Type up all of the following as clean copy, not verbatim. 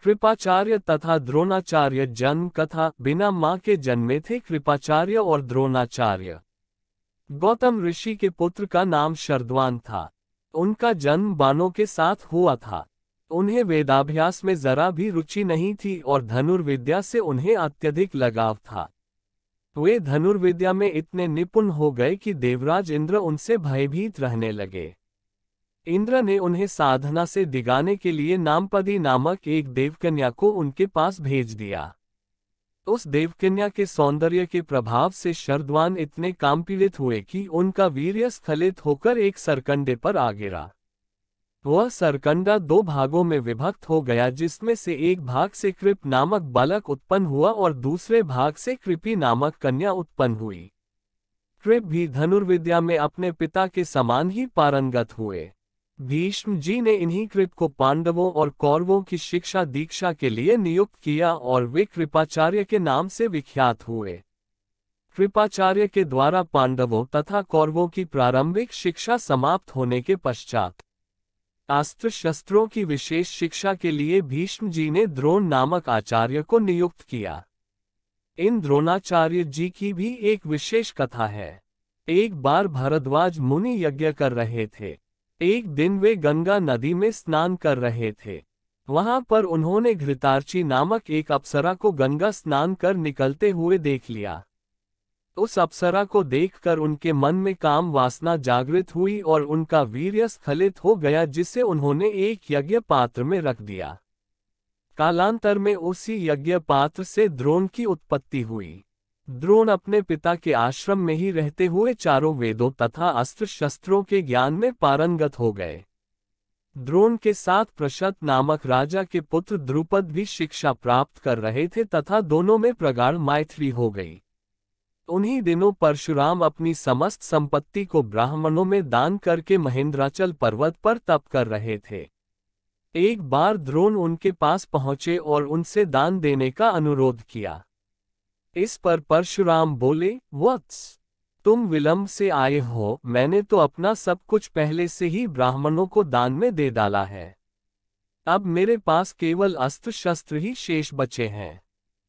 कृपाचार्य तथा द्रोणाचार्य जन्म कथा। बिना मां के जन्मे थे कृपाचार्य और द्रोणाचार्य। गौतम ऋषि के पुत्र का नाम शर्द्वान था। उनका जन्म बाणों के साथ हुआ था। उन्हें वेदाभ्यास में जरा भी रुचि नहीं थी और धनुर्विद्या से उन्हें अत्यधिक लगाव था। वे धनुर्विद्या में इतने निपुण हो गए कि देवराज इंद्र उनसे भयभीत रहने लगे। इंद्र ने उन्हें साधना से डिगाने के लिए नामपदी नामक एक देवकन्या को उनके पास भेज दिया। उस देवकन्या के सौंदर्य के प्रभाव से शर्द्वान इतने कामपीड़ित हुए कि उनका वीर्य स्खलित होकर एक सरकंडे पर आ गिरा। वह सरकंडा 2 भागों में विभक्त हो गया, जिसमें से एक भाग से कृप नामक बालक उत्पन्न हुआ और दूसरे भाग से कृपी नामक कन्या उत्पन्न हुई। कृप भी धनुर्विद्या में अपने पिता के समान ही पारंगत हुए। भीष्म जी ने इन्हीं कृप को पांडवों और कौरवों की शिक्षा दीक्षा के लिए नियुक्त किया और वे कृपाचार्य के नाम से विख्यात हुए। कृपाचार्य के द्वारा पांडवों तथा कौरवों की प्रारंभिक शिक्षा समाप्त होने के पश्चात अस्त्र शस्त्रों की विशेष शिक्षा के लिए भीष्म जी ने द्रोण नामक आचार्य को नियुक्त किया। इन द्रोणाचार्य जी की भी एक विशेष कथा है। एक बार भरद्वाज मुनि यज्ञ कर रहे थे। एक दिन वे गंगा नदी में स्नान कर रहे थे। वहां पर उन्होंने घृतार्ची नामक एक अप्सरा को गंगा स्नान कर निकलते हुए देख लिया। उस अप्सरा को देखकर उनके मन में काम वासना जागृत हुई और उनका वीर्य स्खलित हो गया, जिसे उन्होंने एक यज्ञ पात्र में रख दिया। कालांतर में उसी यज्ञ पात्र से द्रोण की उत्पत्ति हुई। द्रोण अपने पिता के आश्रम में ही रहते हुए चारों वेदों तथा अस्त्र शस्त्रों के ज्ञान में पारंगत हो गए। द्रोण के साथ प्रशत नामक राजा के पुत्र द्रुपद भी शिक्षा प्राप्त कर रहे थे तथा दोनों में प्रगाढ़ मैत्री हो गई। उन्हीं दिनों परशुराम अपनी समस्त संपत्ति को ब्राह्मणों में दान करके महेंद्राचल पर्वत पर तप कर रहे थे। एक बार द्रोण उनके पास पहुंचे और उनसे दान देने का अनुरोध किया। इस पर परशुराम बोले, वत्स, तुम विलंब से आए हो। मैंने तो अपना सब कुछ पहले से ही ब्राह्मणों को दान में दे डाला है। अब मेरे पास केवल अस्त्र शस्त्र ही शेष बचे हैं।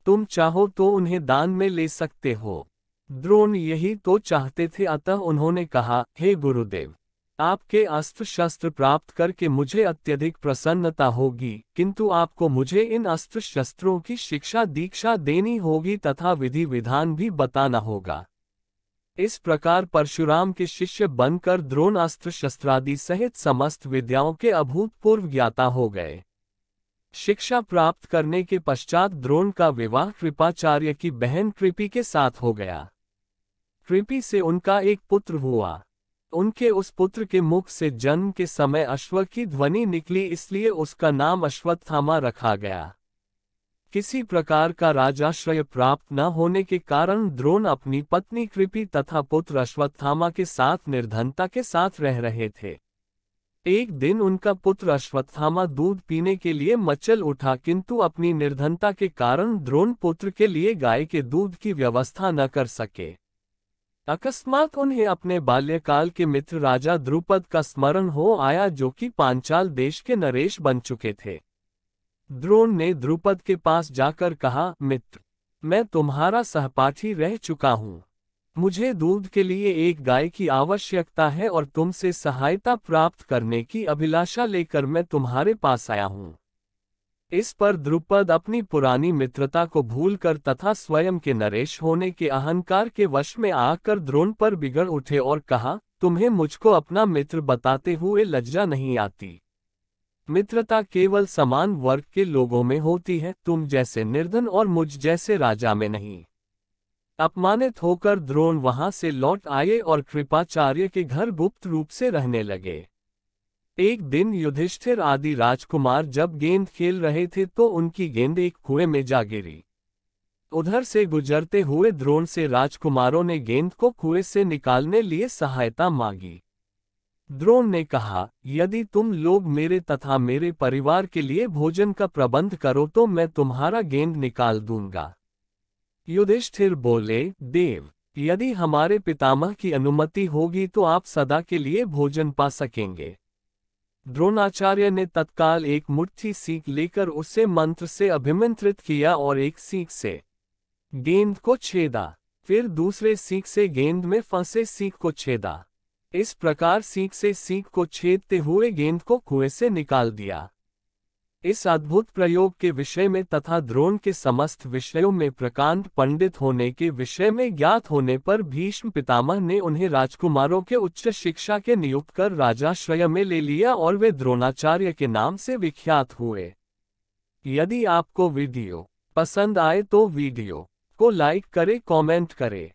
तुम चाहो तो उन्हें दान में ले सकते हो। द्रोण यही तो चाहते थे, अतः उन्होंने कहा, हे गुरुदेव, आपके अस्त्र शस्त्र प्राप्त करके मुझे अत्यधिक प्रसन्नता होगी, किंतु आपको मुझे इन अस्त्र शस्त्रों की शिक्षा दीक्षा देनी होगी तथा विधि विधान भी बताना होगा। इस प्रकार परशुराम के शिष्य बनकर द्रोण अस्त्र शस्त्रादि सहित समस्त विद्याओं के अभूतपूर्व ज्ञाता हो गए। शिक्षा प्राप्त करने के पश्चात द्रोण का विवाह कृपाचार्य की बहन कृपी के साथ हो गया। कृपी से उनका एक पुत्र हुआ। उनके उस पुत्र के मुख से जन्म के समय अश्व की ध्वनि निकली, इसलिए उसका नाम अश्वत्थामा रखा गया। किसी प्रकार का राजाश्रय प्राप्त न होने के कारण द्रोण अपनी पत्नी कृपी तथा पुत्र अश्वत्थामा के साथ निर्धनता के साथ रह रहे थे। एक दिन उनका पुत्र अश्वत्थामा दूध पीने के लिए मचल उठा, किंतु अपनी निर्धनता के कारण द्रोण पुत्र के लिए गाय के दूध की व्यवस्था न कर सके। अकस्मात उन्हें अपने बाल्यकाल के मित्र राजा द्रुपद का स्मरण हो आया, जो कि पांचाल देश के नरेश बन चुके थे। द्रोण ने द्रुपद के पास जाकर कहा, मित्र, मैं तुम्हारा सहपाठी रह चुका हूँ। मुझे दूध के लिए एक गाय की आवश्यकता है और तुमसे सहायता प्राप्त करने की अभिलाषा लेकर मैं तुम्हारे पास आया हूँ। इस पर द्रुपद अपनी पुरानी मित्रता को भूलकर तथा स्वयं के नरेश होने के अहंकार के वश में आकर द्रोण पर बिगड़ उठे और कहा, तुम्हें मुझको अपना मित्र बताते हुए लज्जा नहीं आती? मित्रता केवल समान वर्ग के लोगों में होती है, तुम जैसे निर्धन और मुझ जैसे राजा में नहीं। अपमानित होकर द्रोण वहां से लौट आए और कृपाचार्य के घर गुप्त रूप से रहने लगे। एक दिन युधिष्ठिर आदि राजकुमार जब गेंद खेल रहे थे तो उनकी गेंद एक कुएं में जा गिरी। उधर से गुजरते हुए द्रोण से राजकुमारों ने गेंद को कुएं से निकालने लिए सहायता मांगी। द्रोण ने कहा, यदि तुम लोग मेरे तथा मेरे परिवार के लिए भोजन का प्रबंध करो तो मैं तुम्हारा गेंद निकाल दूंगा। युधिष्ठिर बोले, देव, यदि हमारे पितामह की अनुमति होगी तो आप सदा के लिए भोजन पा सकेंगे। द्रोणाचार्य ने तत्काल एक मुट्ठी सीख लेकर उसे मंत्र से अभिमंत्रित किया और एक सीख से गेंद को छेदा। फिर दूसरे सीख से गेंद में फंसे सीख को छेदा। इस प्रकार सीख से सीख को छेदते हुए गेंद को कुएं से निकाल दिया। इस अद्भुत प्रयोग के विषय में तथा द्रोण के समस्त विषयों में प्रकांड पंडित होने के विषय में ज्ञात होने पर भीष्म पितामह ने उन्हें राजकुमारों के उच्च शिक्षा के नियुक्त कर राजाश्रय में ले लिया और वे द्रोणाचार्य के नाम से विख्यात हुए। यदि आपको वीडियो पसंद आए तो वीडियो को लाइक करें, कमेंट करें।